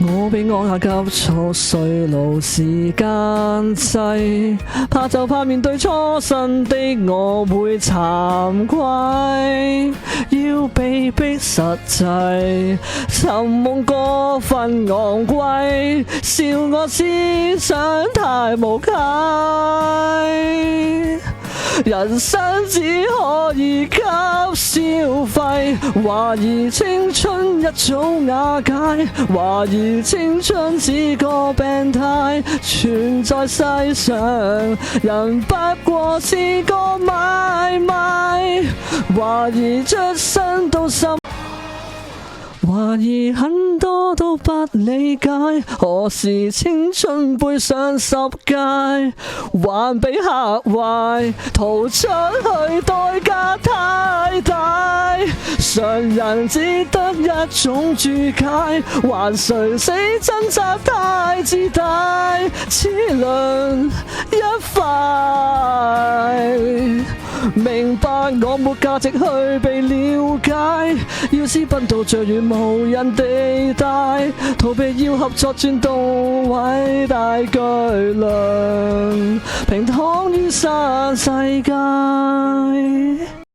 我比按下急速衰老時間滯，怕就怕面對初生的我會慚愧，要被逼實際，尋夢過分昂貴，笑我思想太無稽。人生只可以給消費，懷疑青春一早瓦解，懷疑青春只個病態，存在世上人不過是個買賣，懷疑出生到心，懷疑很多都不理解，何時青春背上10屆，還被嚇壞，逃出去代價太大，常人只得一種注解，還誰死掙扎太自大，齒輪一塊，明白我沒價值去被了解，要私奔到最遠無人地帶，逃避要合作轉到偉大巨輪，平躺於新世界。